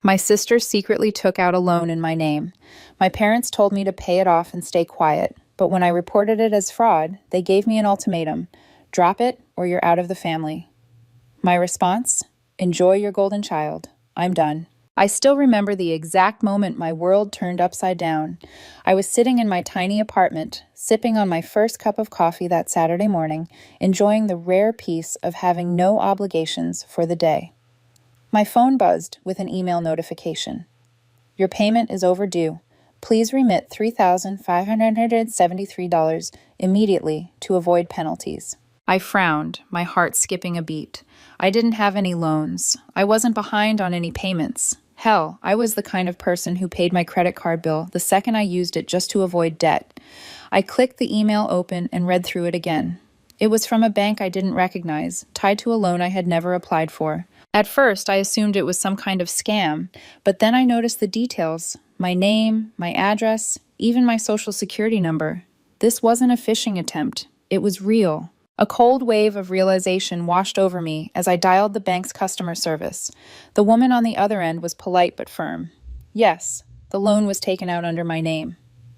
My sister secretly took out a loan in my name. My parents told me to pay it off and stay quiet, but when I reported it as fraud, they gave me an ultimatum: drop it or you're out of the family. My response? Enjoy your golden child. I'm done. I still remember the exact moment my world turned upside down. I was sitting in my tiny apartment, sipping on my first cup of coffee that Saturday morning, enjoying the rare peace of having no obligations for the day. My phone buzzed with an email notification. Your payment is overdue. Please remit $3,573 immediately to avoid penalties. I frowned, my heart skipping a beat. I didn't have any loans. I wasn't behind on any payments. Hell, I was the kind of person who paid my credit card bill the second I used it just to avoid debt. I clicked the email open and read through it again. It was from a bank I didn't recognize, tied to a loan I had never applied for. At first, I assumed it was some kind of scam, but then I noticed the details: my name, my address, even my social security number. This wasn't a phishing attempt. It was real. A cold wave of realization washed over me as I dialed the bank's customer service. The woman on the other end was polite but firm. Yes, the loan was taken out under my name.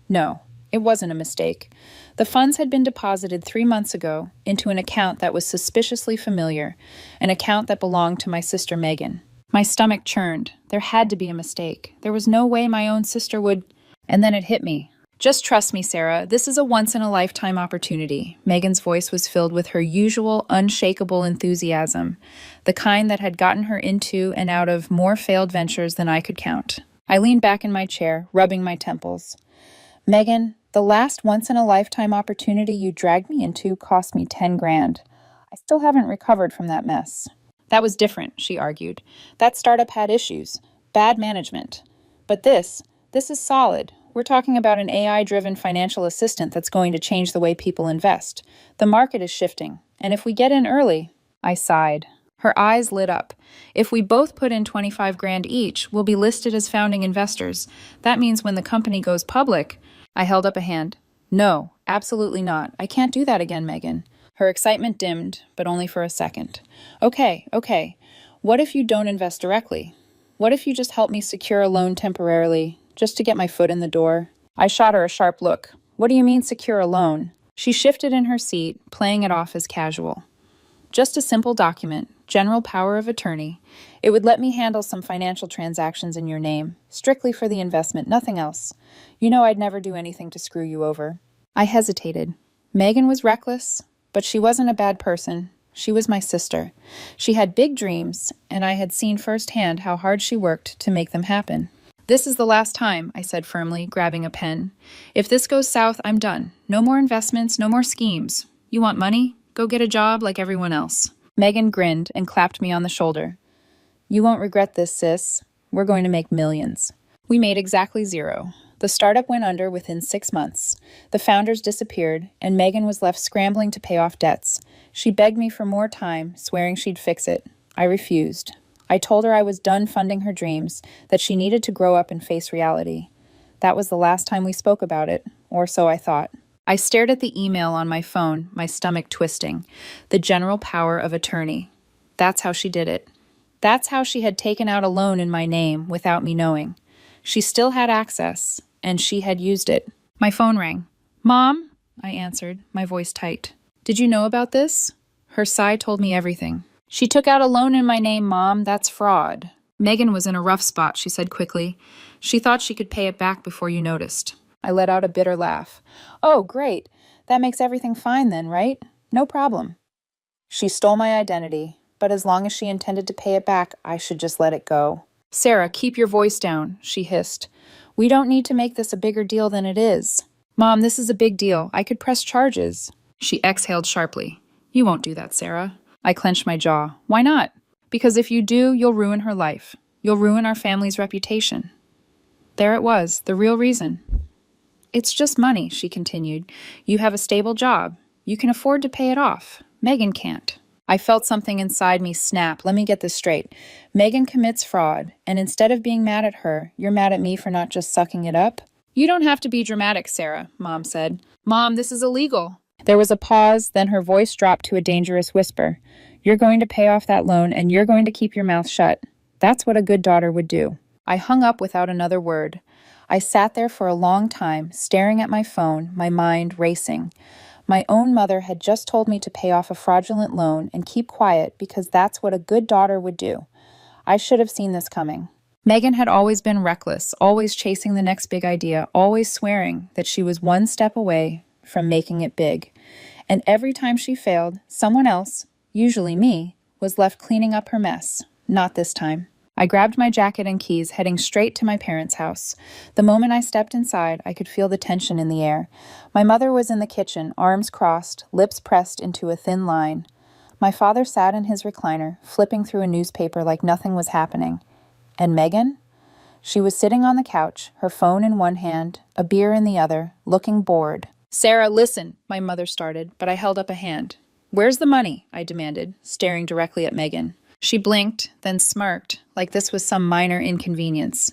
No, it wasn't a mistake. The funds had been deposited 3 months ago into an account that was suspiciously familiar, an account that belonged to my sister Megan. My stomach churned. There had to be a mistake. There was no way my own sister would... And then it hit me. Just trust me, Sarah. This is a once-in-a-lifetime opportunity. Megan's voice was filled with her usual, unshakable enthusiasm, the kind that had gotten her into and out of more failed ventures than I could count. I leaned back in my chair, rubbing my temples. Megan, the last once-in-a-lifetime opportunity you dragged me into cost me 10 grand. I still haven't recovered from that mess. That was different, she argued. That startup had issues, bad management. But this is solid. We're talking about an AI-driven financial assistant that's going to change the way people invest. The market is shifting, and if we get in early... I sighed. Her eyes lit up. If we both put in 25 grand each, we'll be listed as founding investors. That means when the company goes public... I held up a hand. No, absolutely not. I can't do that again, Megan. Her excitement dimmed, but only for a second. Okay. What if you don't invest directly? What if you just help me secure a loan temporarily, just to get my foot in the door? I shot her a sharp look. What do you mean secure a loan? She shifted in her seat, playing it off as casual. Just a simple document, general power of attorney. It would let me handle some financial transactions in your name, strictly for the investment, nothing else. You know I'd never do anything to screw you over. I hesitated. Megan was reckless, but she wasn't a bad person. She was my sister. She had big dreams, and I had seen firsthand how hard she worked to make them happen. This is the last time, I said firmly, grabbing a pen. If this goes south, I'm done. No more investments, no more schemes. You want money? Go get a job like everyone else. Megan grinned and clapped me on the shoulder. You won't regret this, sis. We're going to make millions. We made exactly zero. The startup went under within 6 months. The founders disappeared, and Megan was left scrambling to pay off debts. She begged me for more time, swearing she'd fix it. I refused. I told her I was done funding her dreams, that she needed to grow up and face reality. That was the last time we spoke about it, or so I thought. I stared at the email on my phone, my stomach twisting. The general power of attorney. That's how she did it. That's how she had taken out a loan in my name without me knowing. She still had access, and she had used it. My phone rang. Mom? I answered, my voice tight. Did you know about this? Her sigh told me everything. She took out a loan in my name, Mom. That's fraud. Megan was in a rough spot, she said quickly. She thought she could pay it back before you noticed. I let out a bitter laugh. Oh, great. That makes everything fine then, right? No problem. She stole my identity, but as long as she intended to pay it back, I should just let it go. Sarah, keep your voice down, she hissed. We don't need to make this a bigger deal than it is. Mom, this is a big deal. I could press charges. She exhaled sharply. You won't do that, Sarah. I clenched my jaw. Why not? Because if you do, you'll ruin her life. You'll ruin our family's reputation. There it was, the real reason. It's just money, she continued. You have a stable job. You can afford to pay it off. Megan can't. I felt something inside me snap. Let me get this straight. Megan commits fraud, and instead of being mad at her, you're mad at me for not just sucking it up? You don't have to be dramatic, Sarah, Mom said. Mom, this is illegal. There was a pause, then her voice dropped to a dangerous whisper. You're going to pay off that loan, and you're going to keep your mouth shut. That's what a good daughter would do. I hung up without another word. I sat there for a long time, staring at my phone, my mind racing. My own mother had just told me to pay off a fraudulent loan and keep quiet because that's what a good daughter would do. I should have seen this coming. Megan had always been reckless, always chasing the next big idea, always swearing that she was one step away from making it big. And every time she failed, someone else, usually me, was left cleaning up her mess. Not this time. I grabbed my jacket and keys, heading straight to my parents' house. The moment I stepped inside, I could feel the tension in the air. My mother was in the kitchen, arms crossed, lips pressed into a thin line. My father sat in his recliner, flipping through a newspaper like nothing was happening. And Megan? She was sitting on the couch, her phone in one hand, a beer in the other, looking bored. "Sarah, listen," my mother started, but I held up a hand. "Where's the money?" I demanded, staring directly at Megan. She blinked, then smirked, like this was some minor inconvenience.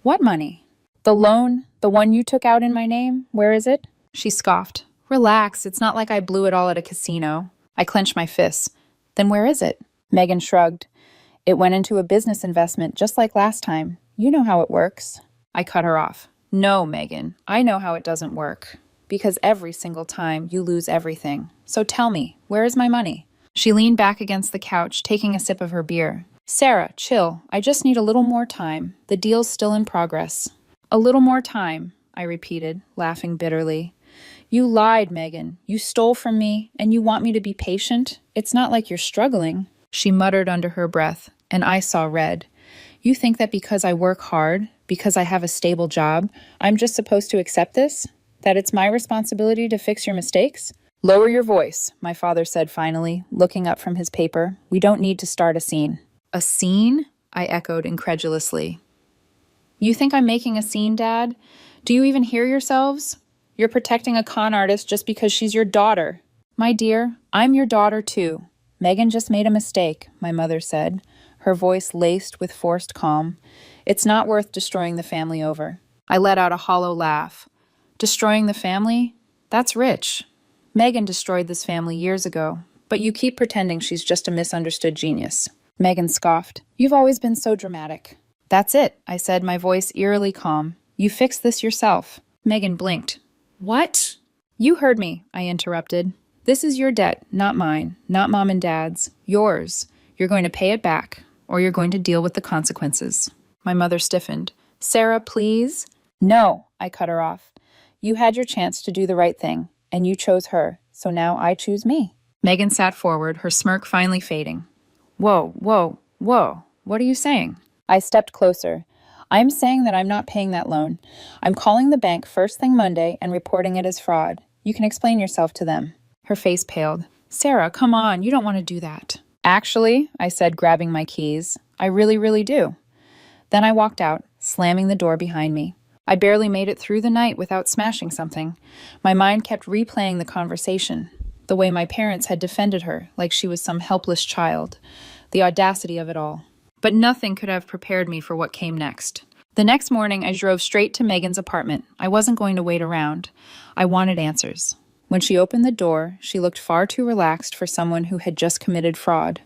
"What money?" "The loan, the one you took out in my name. Where is it?" She scoffed. "Relax, it's not like I blew it all at a casino." I clenched my fists. "Then where is it?" Megan shrugged. "It went into a business investment, just like last time. You know how it works." I cut her off. "No, Megan, I know how it doesn't work. Because every single time you lose everything. So tell me, where is my money?" She leaned back against the couch, taking a sip of her beer. "Sarah, chill. I just need a little more time. The deal's still in progress." "A little more time," I repeated, laughing bitterly. "You lied, Megan. You stole from me, and you want me to be patient? It's not like you're struggling." She muttered under her breath, and I saw red. "You think that because I work hard, because I have a stable job, I'm just supposed to accept this? That it's my responsibility to fix your mistakes?" "Lower your voice," my father said finally, looking up from his paper. "We don't need to start a scene." "A scene?" I echoed incredulously. "You think I'm making a scene, Dad? Do you even hear yourselves? You're protecting a con artist just because she's your daughter." "My dear, I'm your daughter too. Megan just made a mistake," my mother said, her voice laced with forced calm. "It's not worth destroying the family over." I let out a hollow laugh. "Destroying the family? That's rich. Megan destroyed this family years ago, but you keep pretending she's just a misunderstood genius." Megan scoffed. "You've always been so dramatic." "That's it," I said, my voice eerily calm. "You fixed this yourself." Megan blinked. "What?" "You heard me," I interrupted. "This is your debt, not mine, not Mom and Dad's. Yours. You're going to pay it back, or you're going to deal with the consequences." My mother stiffened. "Sarah, please." "No," I cut her off. "You had your chance to do the right thing, and you chose her, so now I choose me." Megan sat forward, her smirk finally fading. Whoa, what are you saying?" I stepped closer. "I'm saying that I'm not paying that loan. I'm calling the bank first thing Monday and reporting it as fraud. You can explain yourself to them." Her face paled. "Sarah, come on, you don't want to do that." "Actually," I said, grabbing my keys, "I really, really do." Then I walked out, slamming the door behind me. I barely made it through the night without smashing something. My mind kept replaying the conversation, the way my parents had defended her like she was some helpless child, the audacity of it all. But nothing could have prepared me for what came next. The next morning, I drove straight to Megan's apartment. I wasn't going to wait around. I wanted answers. When she opened the door, she looked far too relaxed for someone who had just committed fraud.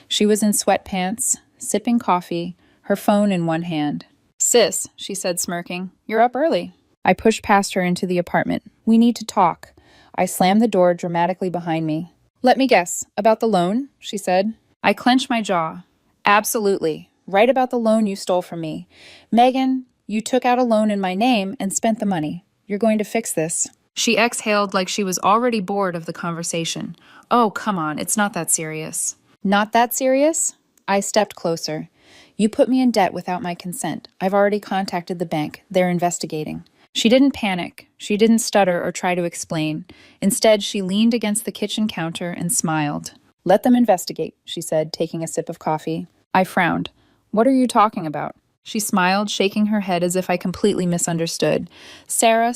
She was in sweatpants, sipping coffee, her phone in one hand. "Sis," she said, smirking, "you're up early." I pushed past her into the apartment. "We need to talk." I slammed the door dramatically behind me. "Let me guess, about the loan?" she said. I clenched my jaw. "Absolutely. Right about the loan you stole from me. Megan, you took out a loan in my name and spent the money. You're going to fix this." She exhaled like she was already bored of the conversation. "Oh, come on, it's not that serious." "Not that serious?" I stepped closer. "You put me in debt without my consent. I've already contacted the bank. They're investigating." She didn't panic. She didn't stutter or try to explain. Instead, she leaned against the kitchen counter and smiled. "Let them investigate," she said, taking a sip of coffee. I frowned. "What are you talking about?" She smiled, shaking her head as if I completely misunderstood. Sarah,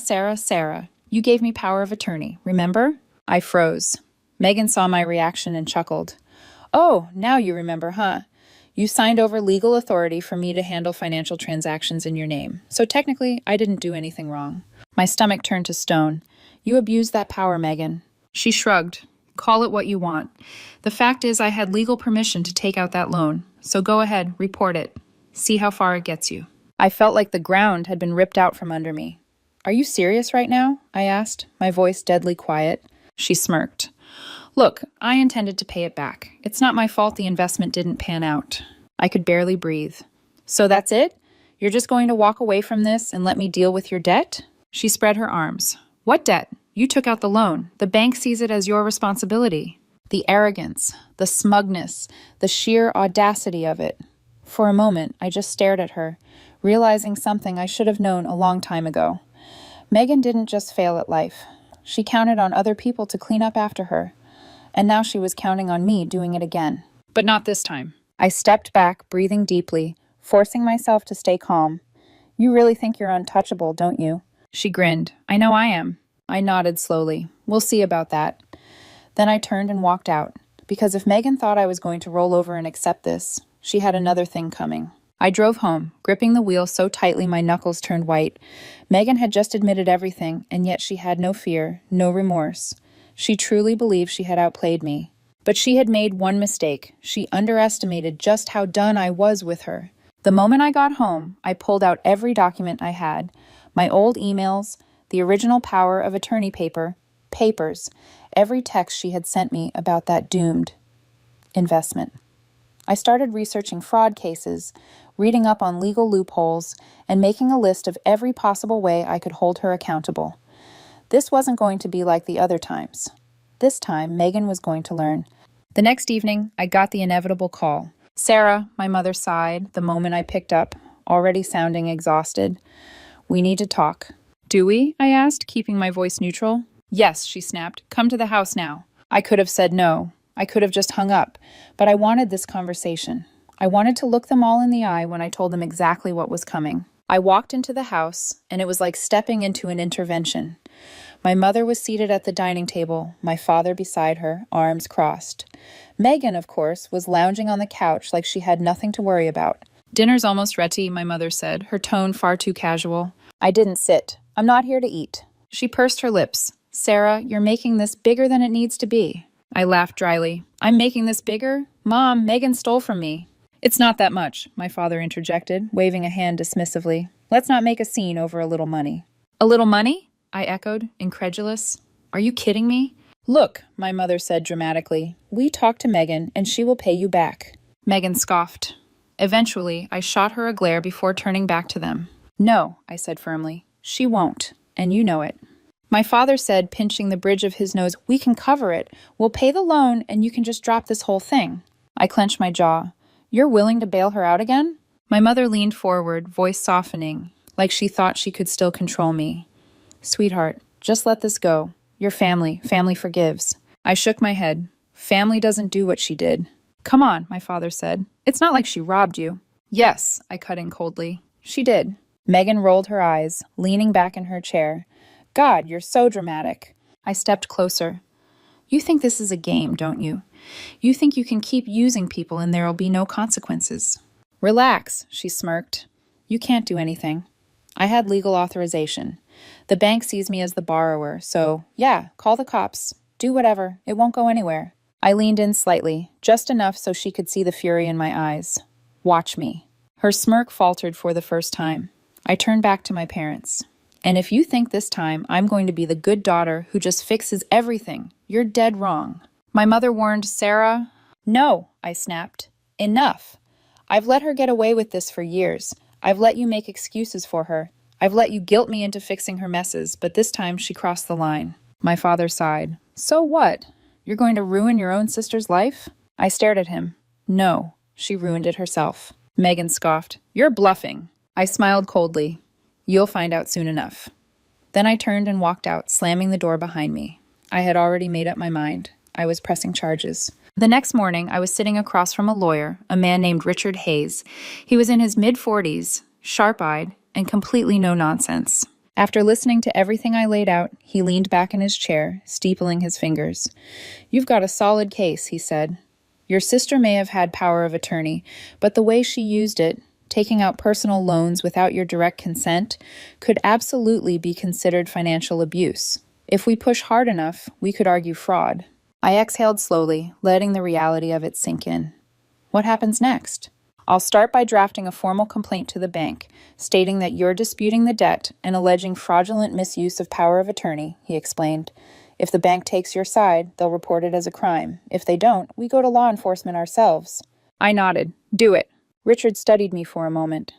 you gave me power of attorney, remember?" I froze. Megan saw my reaction and chuckled. "Oh, now you remember, huh? You signed over legal authority for me to handle financial transactions in your name. So technically, I didn't do anything wrong." My stomach turned to stone. "You abused that power, Megan." She shrugged. "Call it what you want. The fact is I had legal permission to take out that loan. So go ahead, report it. See how far it gets you. I felt like the ground had been ripped out from under me. Are you serious right now? I asked, my voice deadly quiet. She smirked. Look, I intended to pay it back. It's not my fault the investment didn't pan out. I could barely breathe. So that's it? You're just going to walk away from this and let me deal with your debt? She spread her arms. What debt? You took out the loan. The bank sees it as your responsibility. The arrogance, the smugness, the sheer audacity of it. For a moment, I just stared at her, realizing something I should have known a long time ago. Megan didn't just fail at life. She counted on other people to clean up after her. And now she was counting on me doing it again. But not this time. I stepped back, breathing deeply, forcing myself to stay calm. You really think you're untouchable, don't you? She grinned. I know I am. I nodded slowly. We'll see about that. Then I turned and walked out, because if Megan thought I was going to roll over and accept this, she had another thing coming. I drove home, gripping the wheel so tightly my knuckles turned white. Megan had just admitted everything, and yet she had no fear, no remorse. She truly believed she had outplayed me. But she had made one mistake. She underestimated just how done I was with her. The moment I got home, I pulled out every document I had, my old emails, the original power of attorney papers, every text she had sent me about that doomed investment. I started researching fraud cases, reading up on legal loopholes, and making a list of every possible way I could hold her accountable. This wasn't going to be like the other times. This time, Megan was going to learn. The next evening, I got the inevitable call. Sarah, my mother sighed the moment I picked up, already sounding exhausted. We need to talk. Do we? I asked, keeping my voice neutral. Yes, she snapped. Come to the house now. I could have said no. I could have just hung up. But I wanted this conversation. I wanted to look them all in the eye when I told them exactly what was coming. I walked into the house, and it was like stepping into an intervention. My mother was seated at the dining table, my father beside her, arms crossed. Megan, of course, was lounging on the couch like she had nothing to worry about. Dinner's almost ready, my mother said, her tone far too casual. I didn't sit. I'm not here to eat. She pursed her lips. Sarah, you're making this bigger than it needs to be. I laughed dryly. I'm making this bigger? Mom, Megan stole from me. It's not that much, my father interjected, waving a hand dismissively. Let's not make a scene over a little money. A little money? I echoed, incredulous. Are you kidding me? Look, my mother said dramatically. We talked to Megan, and she will pay you back. Megan scoffed. Eventually, I shot her a glare before turning back to them. No, I said firmly. She won't, and you know it. My father said, pinching the bridge of his nose, we can cover it. We'll pay the loan, and you can just drop this whole thing. I clenched my jaw. You're willing to bail her out again? My mother leaned forward, voice softening, like she thought she could still control me. Sweetheart, just let this go. Your family forgives. I shook my head. Family doesn't do what she did. Come on, my father said. It's not like she robbed you. Yes, I cut in coldly. She did. Megan rolled her eyes, leaning back in her chair. God, you're so dramatic. I stepped closer. You think this is a game, don't you? You think you can keep using people and there'll be no consequences. Relax, she smirked. You can't do anything. I had legal authorization. The bank sees me as the borrower, so, yeah, call the cops. Do whatever. It won't go anywhere. I leaned in slightly, just enough so she could see the fury in my eyes. Watch me. Her smirk faltered for the first time. I turned back to my parents. And if you think this time I'm going to be the good daughter who just fixes everything, you're dead wrong. My mother warned Sarah. No, I snapped. Enough. I've let her get away with this for years. I've let you make excuses for her. I've let you guilt me into fixing her messes, but this time she crossed the line. My father sighed. So what? You're going to ruin your own sister's life? I stared at him. No, she ruined it herself. Megan scoffed. You're bluffing. I smiled coldly. You'll find out soon enough. Then I turned and walked out, slamming the door behind me. I had already made up my mind. I was pressing charges. The next morning, I was sitting across from a lawyer, a man named Richard Hayes. He was in his mid-40s, sharp-eyed, and completely no-nonsense. After listening to everything I laid out, he leaned back in his chair, steepling his fingers. You've got a solid case, he said. Your sister may have had power of attorney, but the way she used it, taking out personal loans without your direct consent, could absolutely be considered financial abuse. If we push hard enough, we could argue fraud. I exhaled slowly, letting the reality of it sink in. What happens next? I'll start by drafting a formal complaint to the bank, stating that you're disputing the debt and alleging fraudulent misuse of power of attorney, he explained. If the bank takes your side, they'll report it as a crime. If they don't, we go to law enforcement ourselves. I nodded. Do it. Richard studied me for a moment.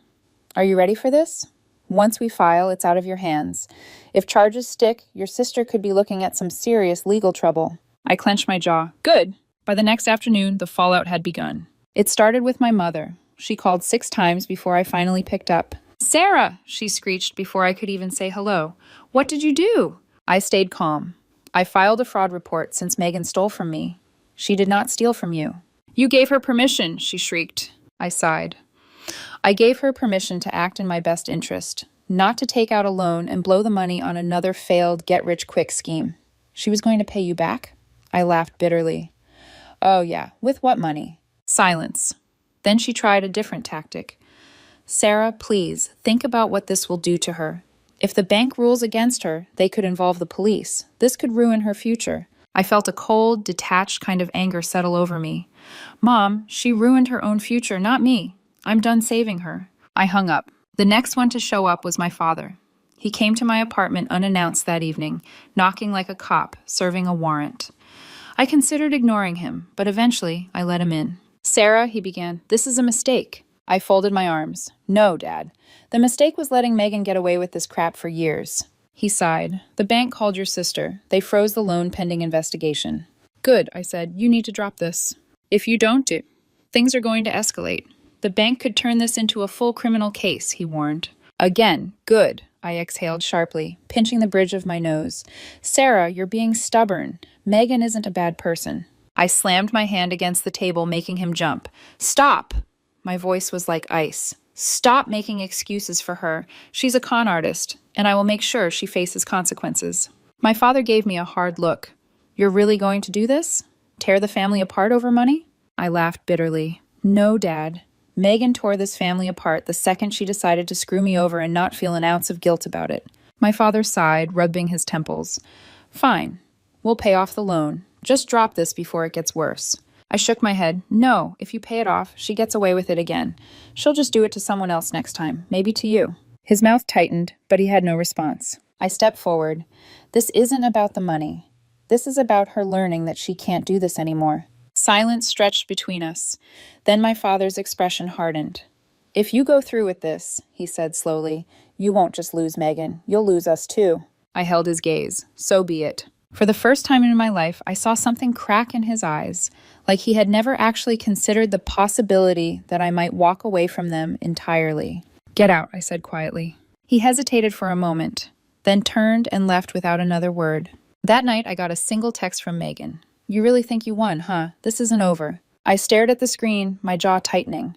Are you ready for this? Once we file, it's out of your hands. If charges stick, your sister could be looking at some serious legal trouble. I clenched my jaw. Good. By the next afternoon, the fallout had begun. It started with my mother. She called 6 times before I finally picked up. Sarah, she screeched before I could even say hello. What did you do? I stayed calm. I filed a fraud report since Megan stole from me. She did not steal from you. You gave her permission, she shrieked. I sighed. I gave her permission to act in my best interest, not to take out a loan and blow the money on another failed get-rich-quick scheme. She was going to pay you back? I laughed bitterly. Oh yeah, with what money? Silence. Then she tried a different tactic. Sarah, please, think about what this will do to her. If the bank rules against her, they could involve the police. This could ruin her future. I felt a cold, detached kind of anger settle over me. Mom, she ruined her own future, not me. I'm done saving her. I hung up. The next one to show up was my father. He came to my apartment unannounced that evening, knocking like a cop, serving a warrant. I considered ignoring him, but eventually I let him in. Sarah, he began, this is a mistake. I folded my arms. No, Dad. The mistake was letting Megan get away with this crap for years. He sighed. The bank called your sister. They froze the loan pending investigation. Good, I said. You need to drop this. If you don't do, things are going to escalate. The bank could turn this into a full criminal case, he warned. Again, good, I exhaled sharply, pinching the bridge of my nose. Sarah, you're being stubborn. Megan isn't a bad person. I slammed my hand against the table, making him jump. Stop! My voice was like ice. Stop making excuses for her. She's a con artist, and I will make sure she faces consequences. My father gave me a hard look. You're really going to do this? Tear the family apart over money? I laughed bitterly. No, Dad. Megan tore this family apart the second she decided to screw me over and not feel an ounce of guilt about it. My father sighed, rubbing his temples. Fine. We'll pay off the loan. Just drop this before it gets worse. I shook my head. No, if you pay it off, she gets away with it again. She'll just do it to someone else next time, maybe to you. His mouth tightened, but he had no response. I stepped forward. This isn't about the money. This is about her learning that she can't do this anymore. Silence stretched between us. Then my father's expression hardened. If you go through with this, he said slowly, you won't just lose Megan. You'll lose us too. I held his gaze. So be it. For the first time in my life, I saw something crack in his eyes, like he had never actually considered the possibility that I might walk away from them entirely. Get out, I said quietly. He hesitated for a moment, then turned and left without another word. That night, I got a single text from Megan. You really think you won, huh? This isn't over. I stared at the screen, my jaw tightening.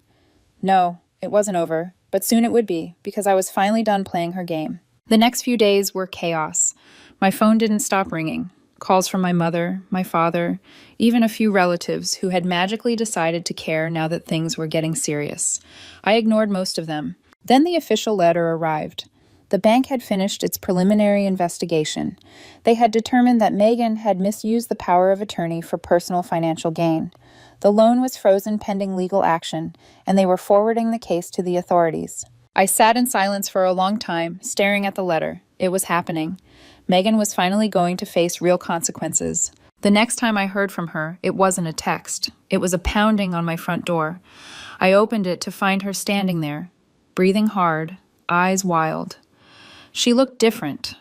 No, it wasn't over, but soon it would be, because I was finally done playing her game. The next few days were chaos. My phone didn't stop ringing. Calls from my mother, my father, even a few relatives who had magically decided to care now that things were getting serious. I ignored most of them. Then the official letter arrived. The bank had finished its preliminary investigation. They had determined that Megan had misused the power of attorney for personal financial gain. The loan was frozen pending legal action, and they were forwarding the case to the authorities. I sat in silence for a long time, staring at the letter. It was happening. Megan was finally going to face real consequences. The next time I heard from her, it wasn't a text. It was a pounding on my front door. I opened it to find her standing there, breathing hard, eyes wild. She looked different.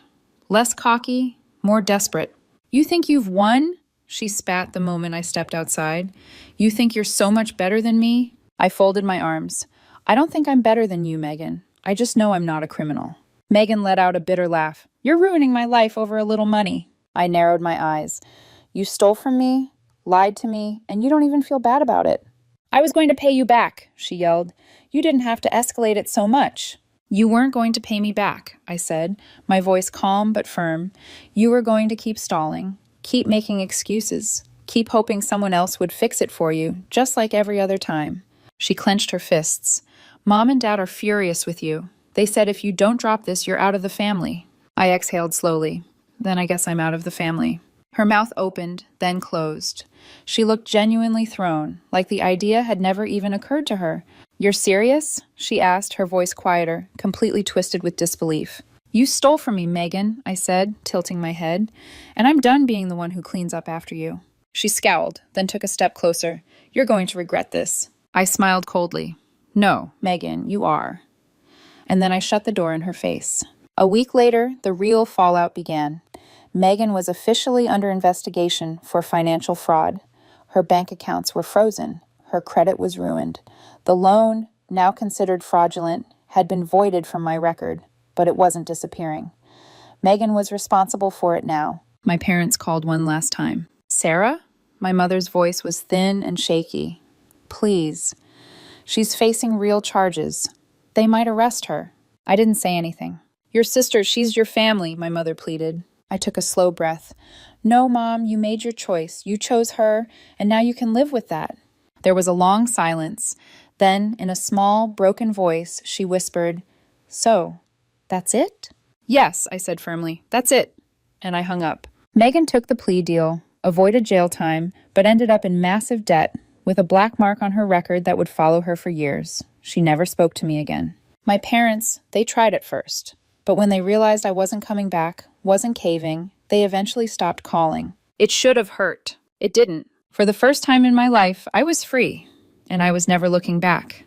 Less cocky, more desperate. You think you've won? She spat the moment I stepped outside. You think you're so much better than me? I folded my arms. I don't think I'm better than you, Megan. I just know I'm not a criminal. Megan let out a bitter laugh. You're ruining my life over a little money. I narrowed my eyes. You stole from me, lied to me, and you don't even feel bad about it. I was going to pay you back, she yelled. You didn't have to escalate it so much. You weren't going to pay me back, I said, my voice calm but firm. You were going to keep stalling, keep making excuses, keep hoping someone else would fix it for you, just like every other time. She clenched her fists. Mom and Dad are furious with you. They said if you don't drop this, you're out of the family. I exhaled slowly. Then I guess I'm out of the family. Her mouth opened, then closed. She looked genuinely thrown, like the idea had never even occurred to her. You're serious? She asked, her voice quieter, completely twisted with disbelief. You stole from me, Megan, I said, tilting my head, and I'm done being the one who cleans up after you. She scowled, then took a step closer. You're going to regret this. I smiled coldly. No, Megan, you are. And then I shut the door in her face. A week later, the real fallout began. Megan was officially under investigation for financial fraud. Her bank accounts were frozen. Her credit was ruined. The loan, now considered fraudulent, had been voided from my record, but it wasn't disappearing. Megan was responsible for it now. My parents called one last time. Sarah? My mother's voice was thin and shaky. Please. She's facing real charges. They might arrest her. I didn't say anything. Your sister, she's your family, my mother pleaded. I took a slow breath. No, Mom, you made your choice. You chose her, and now you can live with that. There was a long silence. Then, in a small, broken voice, she whispered, So, that's it? Yes, I said firmly. That's it. And I hung up. Megan took the plea deal, avoided jail time, but ended up in massive debt, with a black mark on her record that would follow her for years. She never spoke to me again. My parents, they tried at first. But when they realized I wasn't coming back, wasn't caving, they eventually stopped calling. It should have hurt. It didn't. For the first time in my life, I was free, and I was never looking back.